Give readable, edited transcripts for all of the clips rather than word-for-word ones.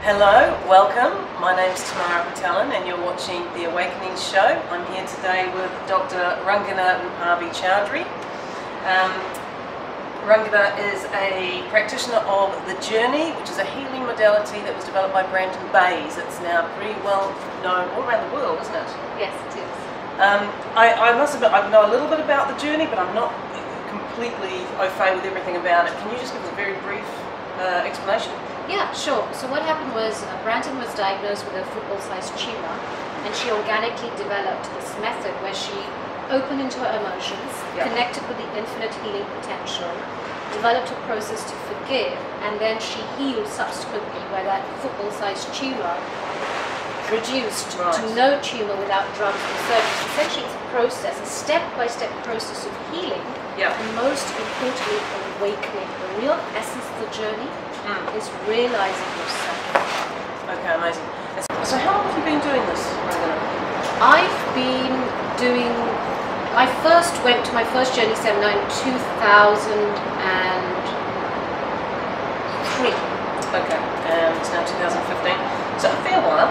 Hello, welcome. My name's Tamara Pitelen and you're watching The Awakening Show. I'm here today with Dr. Rangana Rupavi Choudhari. Rangana is a practitioner of the Journey, which is a healing modality that was developed by Brandon Bayes. It's now pretty well known all around the world, isn't it? Yes, it is. I must admit, I know a little bit about the Journey, but I'm not completely au fait with everything about it. Can you just give us a very brief explanation? Yeah, sure. So what happened was Brandon was diagnosed with a football-sized tumour, and she organically developed this method where she opened into her emotions, connected with the infinite healing potential, developed a process to forgive, and then she healed subsequently where that football-sized tumour reduced to no tumour without drugs and surgery. Essentially, it's a process, a step-by-step process of healing, and most importantly, awakening. The real essence of the journey is realizing yourself. Okay, amazing. So how long have you been doing this, Rangana? I first went to my first journey seminar in 2003. Okay, it's now 2015, so a fair while.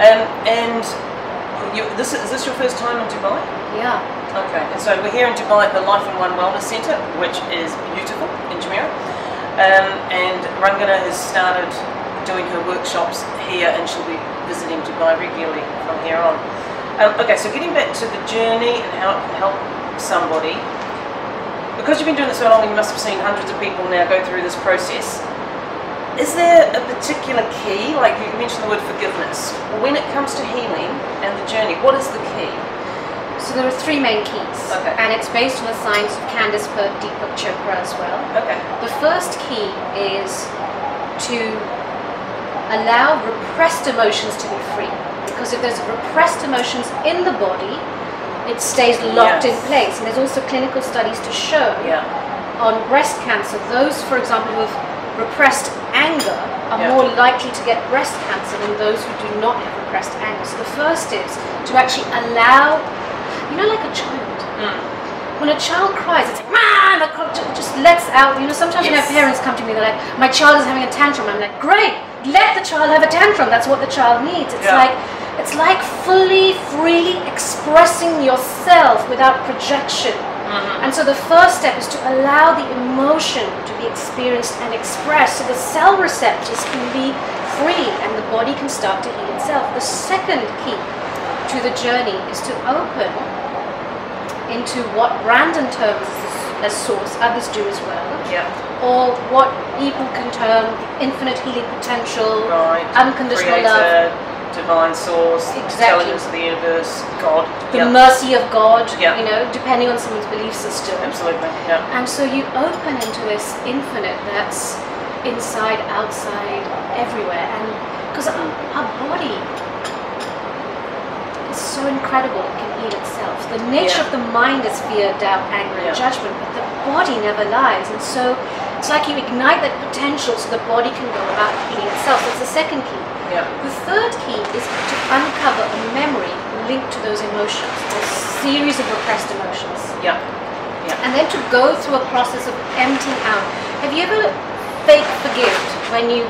And is this your first time in Dubai? Yeah. Okay, and so we're here in Dubai at the Life in One Wellness Centre, which is beautiful in Jumeirah. And Rangana has started doing her workshops here and she'll be visiting Dubai regularly from here on. Okay, so getting back to the journey and how it can help somebody, because you've been doing it so long and you must have seen hundreds of people now go through this process, is there a particular key, like you mentioned the word forgiveness, when it comes to healing and the journey, what is the key? So there are three main keys, and it's based on the science of Candice Pert, Deepak Chopra as well. Okay. The first key is to allow repressed emotions to be free, because if there's repressed emotions in the body, it stays locked in place. And there's also clinical studies to show on breast cancer, those, for example, with repressed anger are more likely to get breast cancer than those who do not have repressed anger. So the first is to actually allow, you know, like a child. When a child cries, it's like, man, it just lets out, you know, sometimes when our parents come to me, they're like, my child is having a tantrum. I'm like, great, let the child have a tantrum. That's what the child needs. It's like fully, freely expressing yourself without projection. And so the first step is to allow the emotion to be experienced and expressed so the cell receptors can be free and the body can start to heal itself. The second key to the journey is to open into what Brandon terms as source, others do as well, or what people can term infinite healing potential, unconditional love, divine source, intelligence of the universe, God, the mercy of God, you know, depending on someone's belief system. Absolutely, And so you open into this infinite that's inside, outside, everywhere, and because our body is so incredible, it can heal itself. The nature of the mind is fear, doubt, anger, and judgment, but the body never lies, and so it's like you ignite that potential so the body can go about healing itself. That's the second key. The third key is to uncover a memory linked to those emotions, a series of repressed emotions. And then to go through a process of emptying out. Have you ever fake forgived when you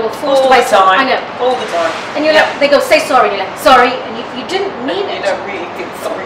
were forced by someone? I know. All the time. And you're like, they go, say sorry, and you're like, sorry, and you didn't mean it. You don't really feel sorry.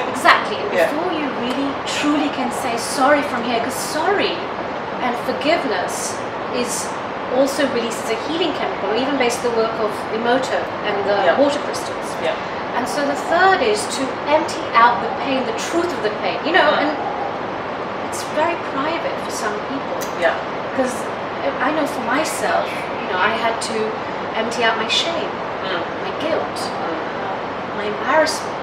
Exactly. And before you really, truly can say sorry from here, because sorry and forgiveness is also releases a healing chemical, or even based on the work of Emoto and the water crystals. And so the third is to empty out the pain, the truth of the pain, you know, and it's very private for some people. Because I know for myself, you know, I had to empty out my shame, my guilt, my embarrassment.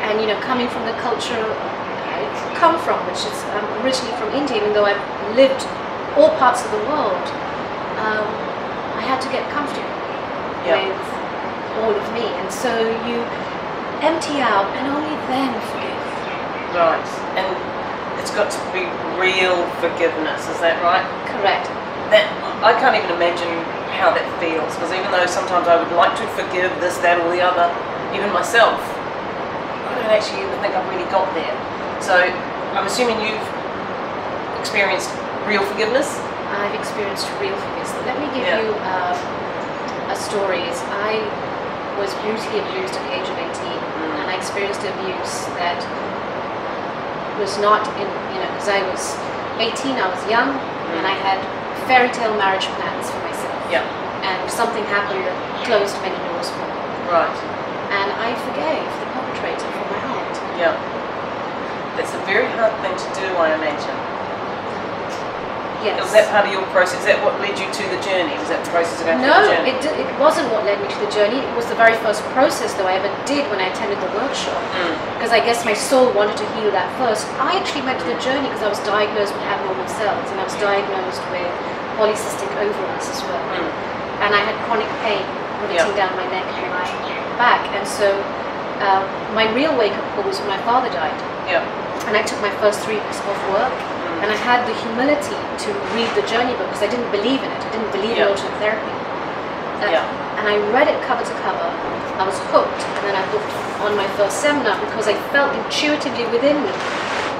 And, you know, coming from the culture I come from, which is originally from India, even though I've lived all parts of the world, I had to get comfortable with all of me, and so you empty out and only then forgive. Right, and it's got to be real forgiveness, is that right? Correct. That I can't even imagine how that feels, because even though sometimes I would like to forgive this, that or the other, even myself, I don't actually even think I've really got there. So I'm assuming you've experienced real forgiveness? I've experienced real figures. Let me give you a story. I was brutally abused at the age of 18, and I experienced abuse that was not in, because I was 18, I was young, and I had fairy tale marriage plans for myself. Yeah. And something happened that closed many doors for me. Right. And I forgave the perpetrator from my heart. Yeah. It's a very hard thing to do, I imagine. Yes. Was that part of your process? Is that what led you to the journey? Was that the process of going through the journey? No, it wasn't what led me to the journey. It was the very first process though I ever did when I attended the workshop. Because I guess my soul wanted to heal that first. I actually went to the journey because I was diagnosed with abnormal cells, and I was diagnosed with polycystic ovaries as well. And I had chronic pain riveting down my neck and my back. And so my real wake-up call was when my father died. Yeah. And I took my first 3 weeks off work. And I had the humility to read the journey book because I didn't believe in it. I didn't believe in alternate therapy. And I read it cover to cover. I was hooked, and then I booked on my first seminar because I felt intuitively within me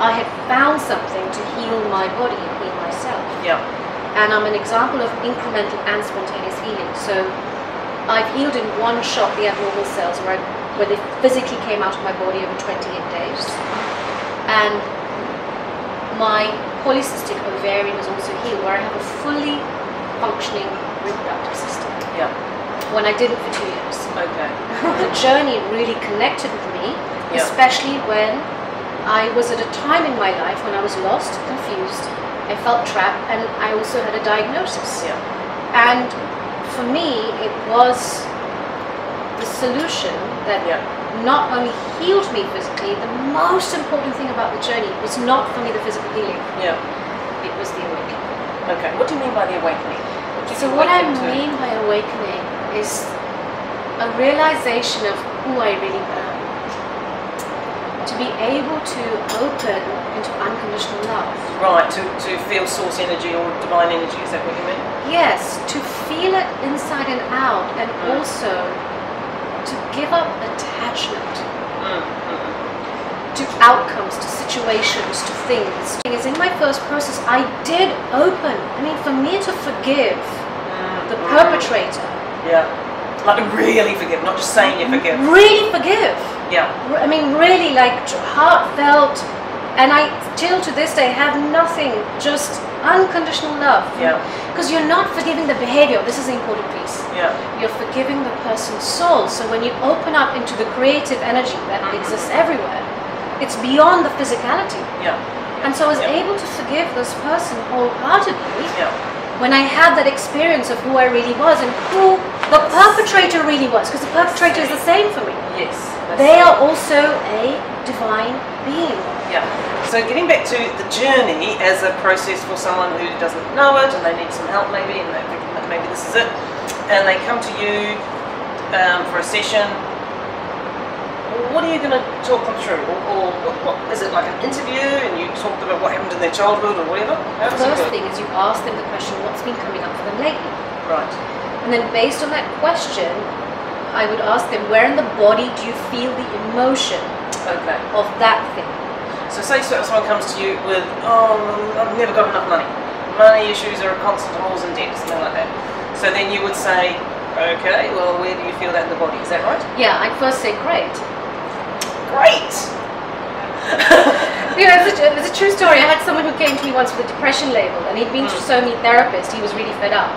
I had found something to heal my body and heal myself. Yeah. And I'm an example of incremental and spontaneous healing. So I've healed in one shot the abnormal cells where they physically came out of my body over 28 days. And my polycystic ovarian is also healed, where I have a fully functioning reproductive system. Yeah. When I didn't for 2 years. Okay. The journey really connected with me, especially when I was at a time in my life when I was lost, confused, I felt trapped, and I also had a diagnosis. Yeah. And for me, it was the solution that not only healed me physically, the most important thing about the journey was not for me the physical healing. Yeah. It was the awakening. Okay. What do you mean by the awakening? What I mean by awakening is a realization of who I really am. To be able to open into unconditional love. Right, to feel source energy or divine energy, is that what you mean? Yes, to feel it inside and out, and also to give up attachment to outcomes, to situations, to things. Because in my first process, I did open. I mean, for me to forgive the perpetrator. Yeah. Like really forgive, not just saying you forgive. Really forgive. Yeah. I mean, really, like heartfelt. And I, till to this day, have nothing, just unconditional love. Yeah. Because you're not forgiving the behavior. This is the important piece. Yeah. You're forgiving the person's soul. So when you open up into the creative energy that exists everywhere, it's beyond the physicality. Yeah. And so I was able to forgive this person wholeheartedly when I had that experience of who I really was and who the perpetrator really was. Because the perpetrator is the same for me. Yes. They are also a divine being. Yeah. So getting back to the journey as a process for someone who doesn't know it and they need some help maybe, and they're thinking that maybe this is it, and they come to you for a session, what are you going to talk them through? Or what is it, like an interview and you talk about what happened in their childhood or whatever? The first thing is you ask them the question, what's been coming up for them lately? Right. And then based on that question, I would ask them, where in the body do you feel the emotion of that thing? So say someone comes to you with, oh, I've never got enough money. Money issues are a constant, I'm always in debt, something like that. So then you would say, okay, well, where do you feel that in the body? Is that right? Yeah, I'd first say, great. Great! You know, it's a true story. I had someone who came to me once with a depression label, and he'd been to so many therapists, he was really fed up.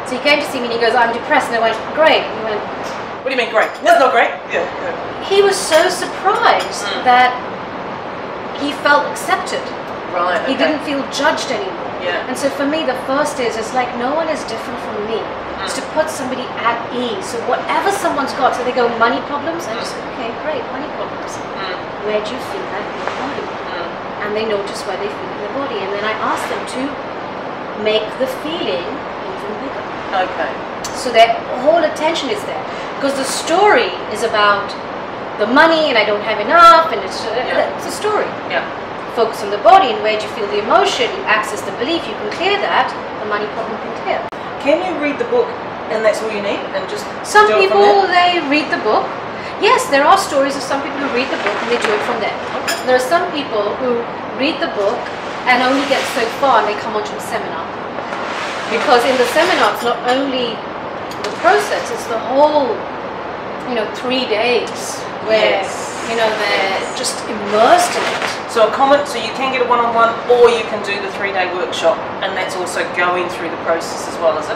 So he came to see me and he goes, I'm depressed. And I went, great. And he went, what do you mean great? That's not great. Yeah. He was so surprised that he felt accepted. Right. He didn't feel judged anymore. Yeah. And so for me, the first is like no one is different from me. It's to put somebody at ease. So whatever someone's got, so they go money problems, I just say, okay, great, money problems. Where do you feel that in your body? And they notice where they feel in their body. And then I ask them to make the feeling even bigger. Okay. So their whole attention is there. Because the story is about the money and I don't have enough, and it's a story. Yeah. Focus on the body, and where do you feel the emotion, you access the belief, you can clear that, the money problem can clear. Can you read the book and that's all you need, and just some people, they read the book. Yes, there are stories of some people who read the book and they do it from there. Okay. There are some people who read the book and only get so far and they come onto a seminar. Because in the seminar, it's not only the process, it's the whole, 3 days where, they're just immersed in it. So so you can get a one-on-one, or you can do the 3-day workshop, and that's also going through the process as well, is it?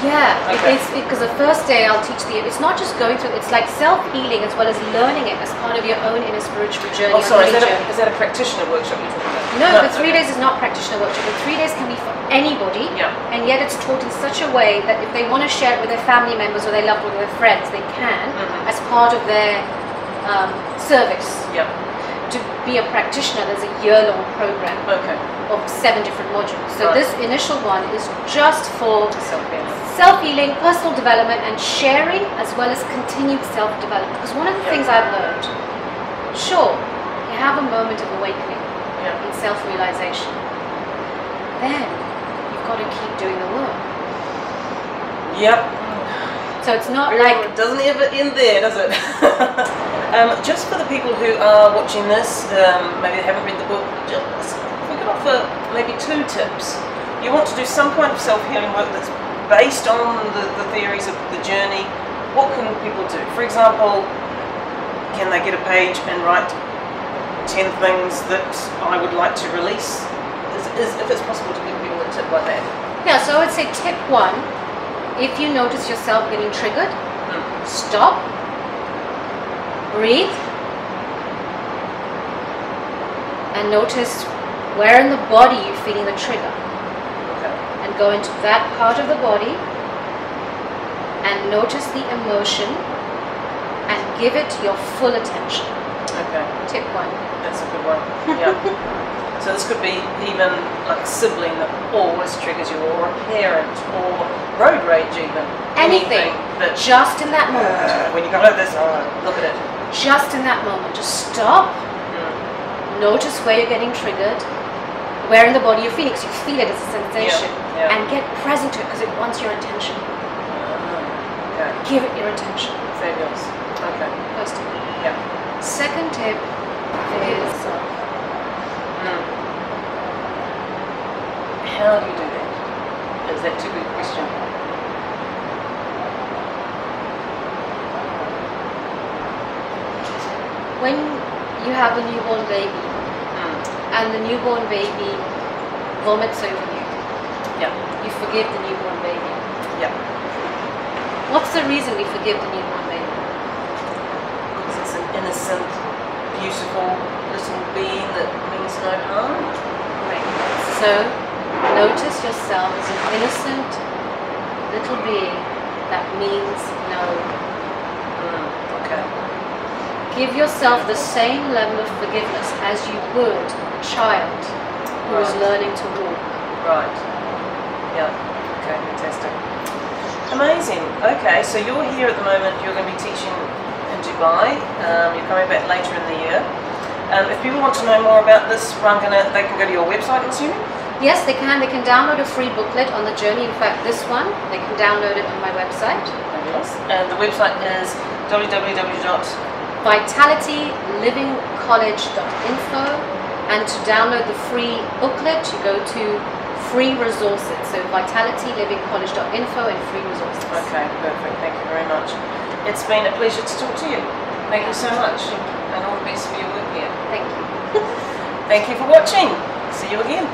Yeah, okay. Because the first day I'll teach it's not just going through, it's like self-healing as well as learning it as part of your own inner spiritual journey. Oh, sorry, is that a practitioner workshop you're talking about? No, the 3 days is not practitioner workshop. The 3 days can be for anybody, and yet it's taught in such a way that if they want to share it with their family members or their loved ones or their friends, they can, as part of their service. To be a practitioner, there's a year-long program of 7 different modules. So this initial one is just for self-healing, personal development, and sharing, as well as continued self-development. Because one of the things I've learned, sure, you have a moment of awakening in self-realization. Then you've got to keep doing the work. So it's not it doesn't ever end there, does it? Just for the people who are watching this, maybe they haven't read the book, we could offer maybe 2 tips. You want to do some kind of self-healing work that's based on the theories of the journey. What can people do? For example, can they get a page and write 10 things that I would like to release? If it's possible to give people a tip like that. Yeah, so I would say tip 1. If you notice yourself getting triggered, stop, breathe, and notice where in the body you're feeling the trigger. And go into that part of the body and notice the emotion and give it your full attention. Tip 1. That's a good one. So this could be even like a sibling that always triggers you, or a parent, or road rage even. Anything that just in that moment. When you go like this, look at it. Just in that moment, just stop. Notice where you're getting triggered, where in the body you're feeling, because you feel it as a sensation, and get present to it because it wants your attention. Give it your attention. Fabulous. First tip. Second tip is how do you do that? Is that too big a question? When you have a newborn baby and the newborn baby vomits over you, you forgive the newborn baby. What's the reason we forgive the newborn baby? Because it's an innocent, beautiful little being that means no harm. So notice yourself as an innocent little being that means no. Give yourself the same level of forgiveness as you would a child who is learning to walk. Fantastic. Amazing. So you're here at the moment, you're going to be teaching in Dubai. You're coming back later in the year. If people want to know more about this, they can go to your website, I'm assuming? Yes, they can. They can download a free booklet on the journey. In fact, this one, they can download it on my website. And the website is vitalitylivingcollege.info, and to download the free booklet, you go to free resources. So vitalitylivingcollege.info and free resources. Perfect. Thank you very much. It's been a pleasure to talk to you. Thank you so much, and all the best for your work here. Thank you. Thank you for watching. See you again.